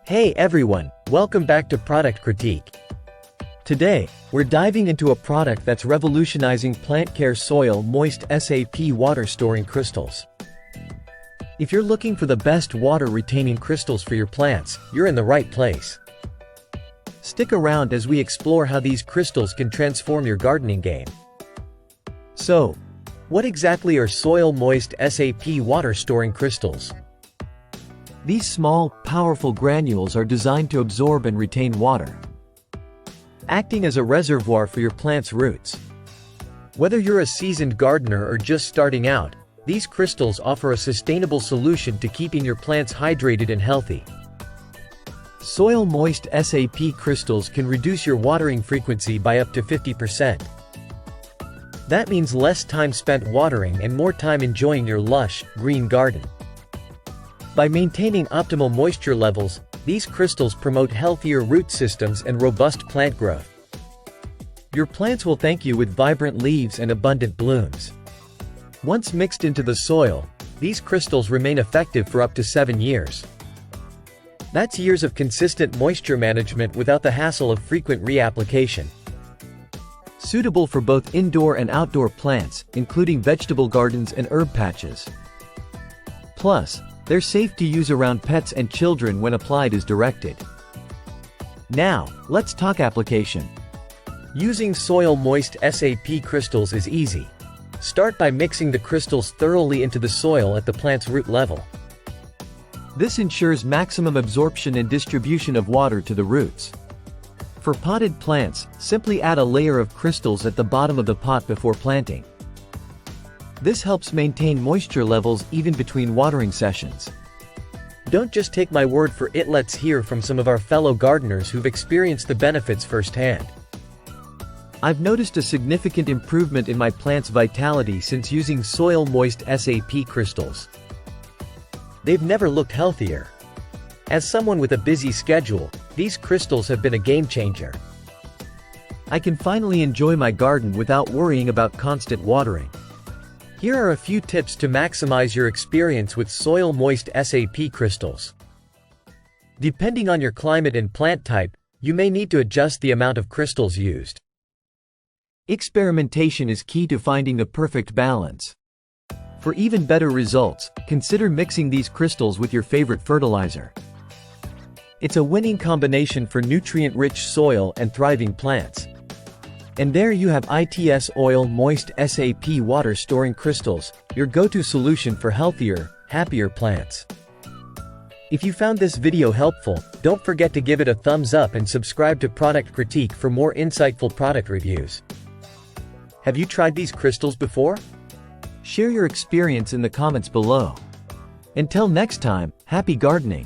Hey everyone, welcome back to Product Critique. Today, we're diving into a product that's revolutionizing plant care: soil moist SAP water storing crystals. If you're looking for the best water retaining crystals for your plants, you're in the right place. Stick around as we explore how these crystals can transform your gardening game. So, what exactly are soil moist SAP water storing crystals? These small, powerful granules are designed to absorb and retain water, acting as a reservoir for your plant's roots. Whether you're a seasoned gardener or just starting out, these crystals offer a sustainable solution to keeping your plants hydrated and healthy. Soil moist SAP crystals can reduce your watering frequency by up to 50%. That means less time spent watering and more time enjoying your lush, green garden. By maintaining optimal moisture levels, these crystals promote healthier root systems and robust plant growth. Your plants will thank you with vibrant leaves and abundant blooms. Once mixed into the soil, these crystals remain effective for up to 7 years. That's years of consistent moisture management without the hassle of frequent reapplication. Suitable for both indoor and outdoor plants, including vegetable gardens and herb patches. Plus, they're safe to use around pets and children when applied as directed. Now, let's talk application. Using soil moist SAP crystals is easy. Start by mixing the crystals thoroughly into the soil at the plant's root level. This ensures maximum absorption and distribution of water to the roots. For potted plants, simply add a layer of crystals at the bottom of the pot before planting. This helps maintain moisture levels even between watering sessions. Don't just take my word for it, let's hear from some of our fellow gardeners who've experienced the benefits firsthand. I've noticed a significant improvement in my plant's vitality since using soil moist SAP crystals. They've never looked healthier. As someone with a busy schedule, these crystals have been a game changer. I can finally enjoy my garden without worrying about constant watering. Here are a few tips to maximize your experience with soil moist SAP crystals. Depending on your climate and plant type, you may need to adjust the amount of crystals used. Experimentation is key to finding the perfect balance. For even better results, consider mixing these crystals with your favorite fertilizer. It's a winning combination for nutrient-rich soil and thriving plants. And there you have ITS Soil Moist SAP Water Storing Crystals, your go-to solution for healthier, happier plants. If you found this video helpful, don't forget to give it a thumbs up and subscribe to Product Critique for more insightful product reviews. Have you tried these crystals before? Share your experience in the comments below. Until next time, happy gardening!